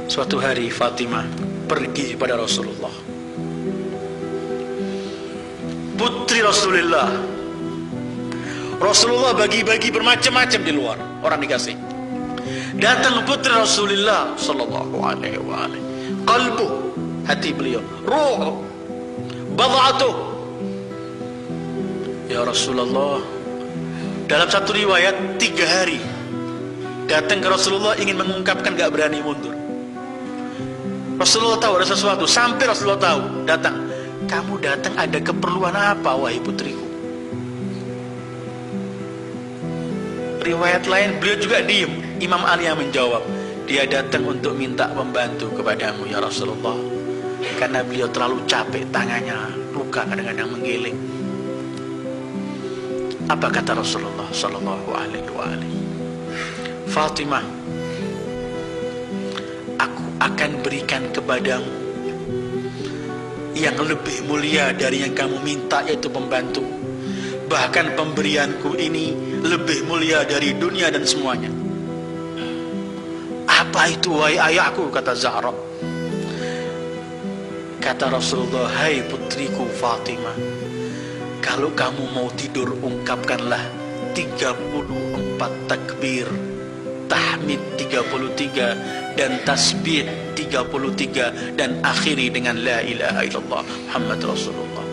Suatu hari Fatimah pergi kepada Rasulullah, putri Rasulullah. Rasulullah bagi-bagi bermacam-macam di luar, orang dikasih. Datang putri Rasulullah sallallahu alaihi wa alihi. Qalbu, hati beliau, ruh, bad'atuh. Ya Rasulullah, dalam satu riwayat 3 hari datang ke Rasulullah, ingin mengungkapkan, gak berani mundur. Rasulullah tahu ada sesuatu. Sampai Rasulullah tahu, datang. Kamu datang ada keperluan apa, wahai putriku? Riwayat lain beliau juga diem. Imam Ali yang menjawab, dia datang untuk minta membantu kepadamu ya Rasulullah, karena beliau terlalu capek, tangannya luka kadang-kadang menggiling. Apa kata Rasulullah sallallahu alaihi wa alihi? Fatimah, aku akan berikan kepadamu yang lebih mulia dari yang kamu minta, yaitu pembantu. Bahkan pemberianku ini lebih mulia dari dunia dan semuanya. Apa itu wahai ayahku, kata Zahra. Kata Rasulullah, hai putriku Fatimah, kalau kamu mau tidur ungkapkanlah 34 takbir, tahmid 33 dan tasbih 33, dan akhiri dengan la ilaha illallah Muhammad Rasulullah.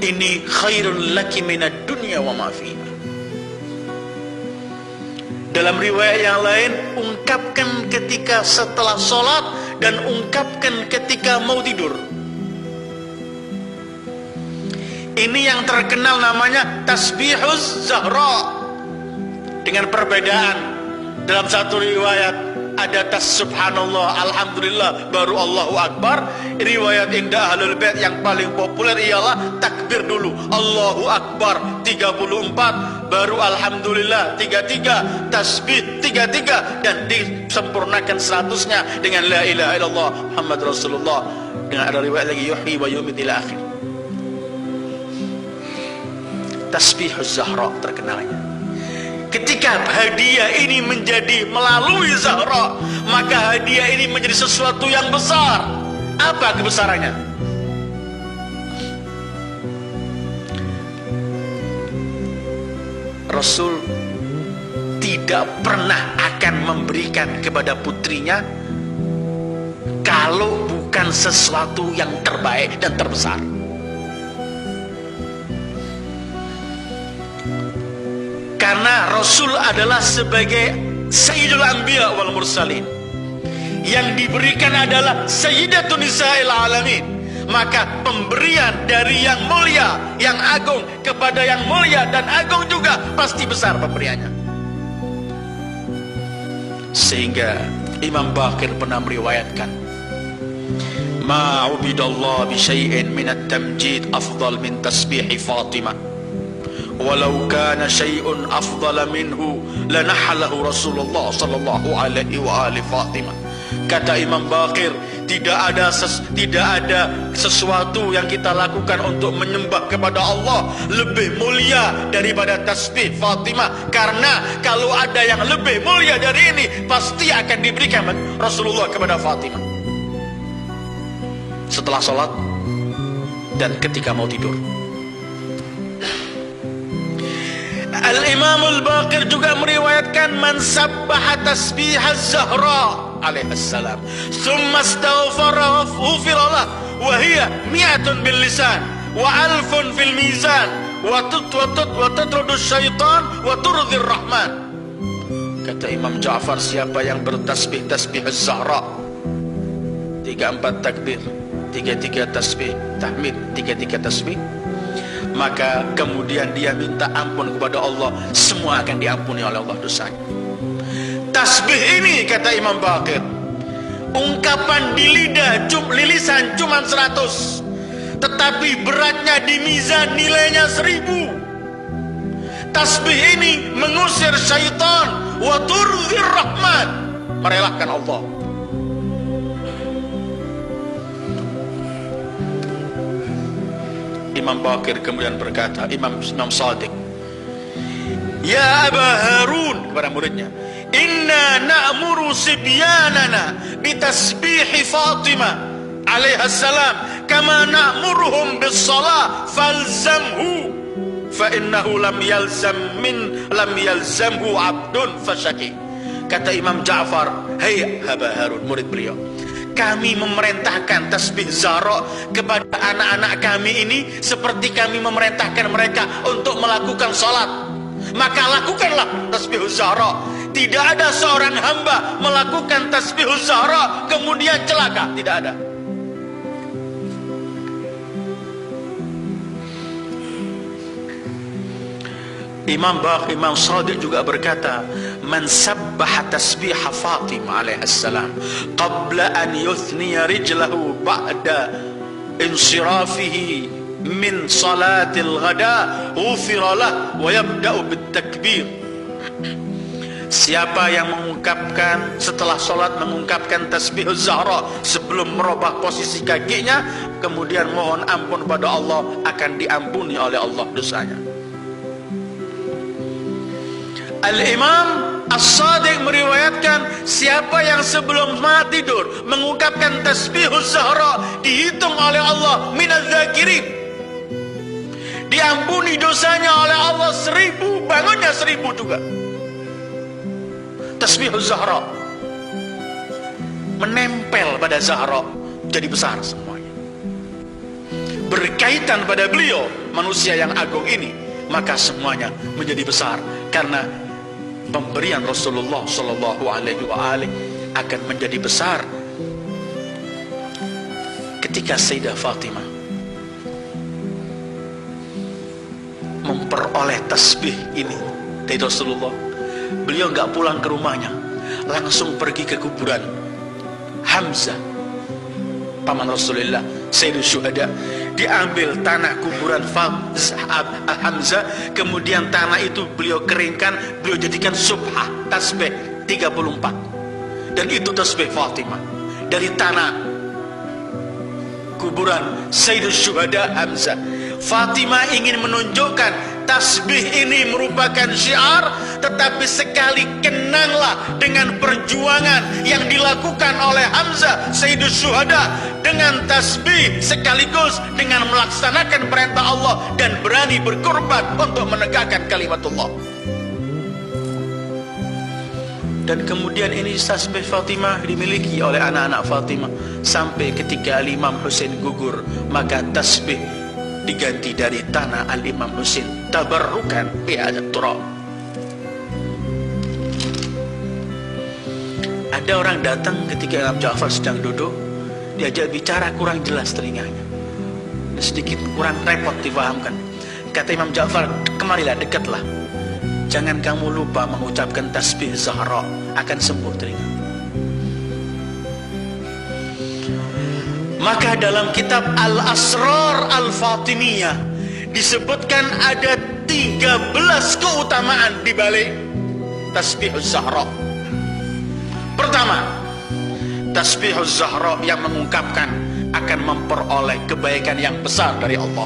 Ini khairun laki minad dunya wa ma fiha. Dalam riwayat yang lain, ungkapkan ketika setelah sholat dan ungkapkan ketika mau tidur. Ini yang terkenal namanya tasbihuz Zahra. Dengan perbedaan, dalam satu riwayat ada subhanallah, alhamdulillah, baru Allahu Akbar. Riwayat indah Ahlul Bait yang paling populer ialah takbir dulu, Allahu Akbar 34, baru alhamdulillah 33, tasbih 33, dan disempurnakan 100-nya dengan la ilaha illallah Muhammad Rasulullah. Dengan ada riwayat lagi yuhyi wa yumiit ila akhir. Tasbihuz Zahra terkenalnya. Ketika hadiah ini menjadi melalui Zahra, maka hadiah ini menjadi sesuatu yang besar. Apa kebesarannya? Rasul tidak pernah akan memberikan kepada putrinya kalau bukan sesuatu yang terbaik dan terbesar. Karena Rasul adalah sebagai Sayyidul Anbiya wal Mursalin, yang diberikan adalah Sayyidatun Nisa'il Alamin. Maka pemberian dari yang mulia, yang agung kepada yang mulia dan agung juga pasti besar pemberiannya. Sehingga Imam Baqir pernah meriwayatkan, ma'ubidallah bi syai'in minat tamjid afdal min tasbihi Fatimah, walau kana syai'un afdala minhu lanahalahu Rasulullah sallallahu alaihi wa alihi Fatimah. Kata Imam Baqir, tidak ada sesuatu yang kita lakukan untuk menyembah kepada Allah lebih mulia daripada tasbih Fatimah. Karena kalau ada yang lebih mulia dari ini, pasti akan diberikan Rasulullah kepada Fatimah setelah sholat dan ketika mau tidur. Al-Imam Al-Baqir juga meriwayatkan, man sabbaha tasbihaz Zahra alaihissalam thumma astaghfara ghufira lah wa hiya mi'atun bil lisan wa alfun fil mizan wa tatrudu syaitan wa turdhir rahman. Kata Imam Ja'far, siapa yang bertasbih tasbihaz Zahra 34 takbir, 33 tasbih tahmid, 33 tasbih, maka kemudian dia minta ampun kepada Allah, semua akan diampuni oleh Allah dosanya. Tasbih ini, kata Imam Baqir, ungkapan di lidah, lilisan cuma 100, tetapi beratnya di mizan nilainya 1000. Tasbih ini mengusir syaitan, wa turdhir rahman, merelahkan Allah. Imam Baqir kemudian berkata, Imam Shadiq, ya Aba Harun, kepada muridnya, inna inna na'muru sibyanana bitasbihi Fatimah alaihi salam kama na'muruhum bis-shalah falzamhu fa innahu lam yalzamhu abdun fasyaki. Kata Imam Ja'far, "Hei Aba Harun," murid beliau, "kami memerintahkan tasbih Zahra kepada anak-anak kami ini seperti kami memerintahkan mereka untuk melakukan salat. Maka lakukanlah tasbih Zahra. Tidak ada seorang hamba melakukan tasbih Zahra kemudian celaka, tidak ada." Imam Baqir, Imam Shadiq juga berkata, "Man sabbaha tasbiha Fatimah alaihi salam qabla an yuthniya rijlahu ba'da insirafihi min salatil ghada ghufira lah wa yabda'u bitakbir." Siapa yang mengungkapkan setelah sholat mengungkapkan tasbih Zahra sebelum merubah posisi kakinya, kemudian mohon ampun pada Allah, akan diampuni oleh Allah dosanya. Al-Imam As-Shadiq meriwayatkan, siapa yang sebelum tidur mengungkapkan tasbih Zahra dihitung oleh Allah minaz zakirin, diampuni dosanya oleh Allah 1000, bangunnya 1000 juga. Tasbih Zahra menempel pada Zahra, jadi besar semuanya. Berkaitan pada beliau, manusia yang agung ini, maka semuanya menjadi besar karena pemberian Rasulullah Sallallahu Alaihi Wasallam akan menjadi besar ketika Sayyidah Fatimah memperoleh tasbih ini dari Rasulullah. Beliau nggak pulang ke rumahnya, langsung pergi ke kuburan Hamzah, paman Rasulullah, Sayyidul Syuhada. Diambil tanah kuburan Hamzah, kemudian tanah itu beliau keringkan, beliau jadikan subhah, tasbih 34. Dan itu tasbih Fatimah dari tanah kuburan Sayyidul Syuhada Hamzah. Fatimah ingin menunjukkan tasbih ini merupakan syiar, tetapi sekali kenanglah dengan perjuangan yang dilakukan oleh Hamzah Sayyidul Syuhada dengan tasbih sekaligus dengan melaksanakan perintah Allah dan berani berkorban untuk menegakkan kalimatullah. Dan kemudian ini tasbih Fatimah dimiliki oleh anak-anak Fatimah sampai ketika Imam Husain gugur, maka tasbih diganti dari tanah Al-Imam Husain tabarrukan bihadzal turab. Ada orang datang ketika Imam Ja'far sedang duduk, diajak bicara kurang jelas telinganya, sedikit kurang repot difahamkan. Kata Imam Ja'far, "Kemarilah, dekatlah, jangan kamu lupa mengucapkan tasbih Zahra, akan sembuh telinga." Maka dalam kitab Al-Asrar Al-Fatimiyah disebutkan ada 13 keutamaan di balik tasbih Zahra. Pertama, tasbih Zahra yang mengungkapkan akan memperoleh kebaikan yang besar dari Allah.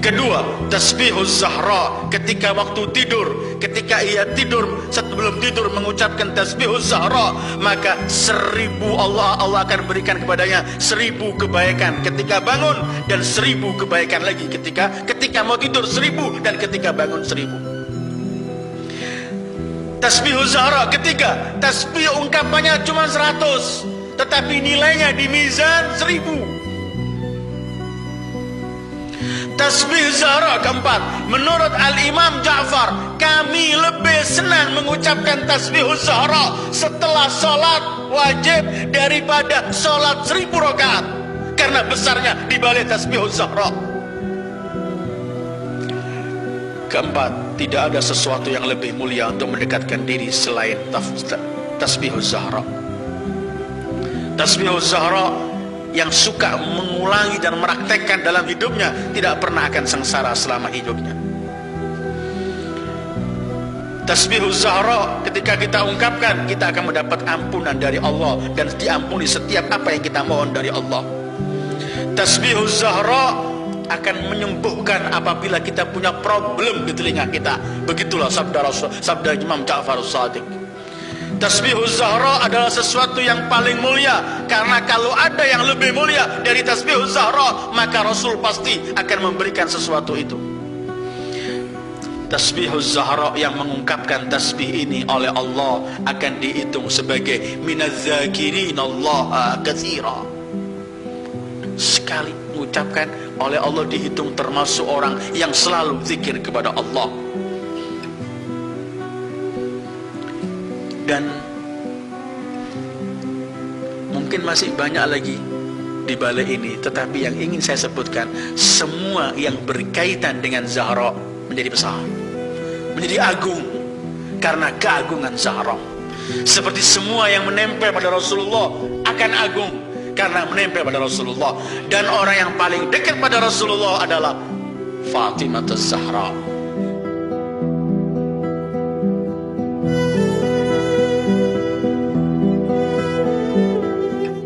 Kedua, tasbih Zahra ketika waktu tidur, ketika ia tidur, sebelum tidur mengucapkan tasbih Zahra, maka 1000 Allah akan berikan kepadanya 1000 kebaikan ketika bangun, dan 1000 kebaikan lagi ketika mau tidur 1000, dan ketika bangun 1000. Tasbih Zahra ketiga, tasbih ungkapannya cuma 100, tetapi nilainya di mizan 1000. Tasbih Zahra keempat, menurut Al-Imam Ja'far, kami lebih senang mengucapkan tasbih Zahra setelah sholat wajib daripada sholat 1000 rakaat, karena besarnya di balik tasbih Zahra. Keempat, tidak ada sesuatu yang lebih mulia untuk mendekatkan diri selain tasbih Zahra. Tasbih Zahra yang suka mengulangi dan meraktekkan dalam hidupnya tidak pernah akan sengsara selama hidupnya. Tasbih Zahra ketika kita ungkapkan, kita akan mendapat ampunan dari Allah dan diampuni setiap apa yang kita mohon dari Allah. Tasbih Zahra akan menyembuhkan apabila kita punya problem di telinga kita. Begitulah sabda Imam Ja'far As-Shadiq. Tasbihuz Zahra adalah sesuatu yang paling mulia, karena kalau ada yang lebih mulia dari Tasbihuz Zahra, maka Rasul pasti akan memberikan sesuatu itu. Tasbihuz Zahra yang mengungkapkan tasbih ini oleh Allah akan dihitung sebagai minadz-dzakirin Allah katsira. Sekali mengucapkan oleh Allah dihitung termasuk orang yang selalu zikir kepada Allah. Dan mungkin masih banyak lagi di balik ini, tetapi yang ingin saya sebutkan, semua yang berkaitan dengan Zahra menjadi besar, menjadi agung karena keagungan Zahra. Seperti semua yang menempel pada Rasulullah akan agung karena menempel pada Rasulullah. Dan orang yang paling dekat pada Rasulullah adalah Fatimah Az-Zahra.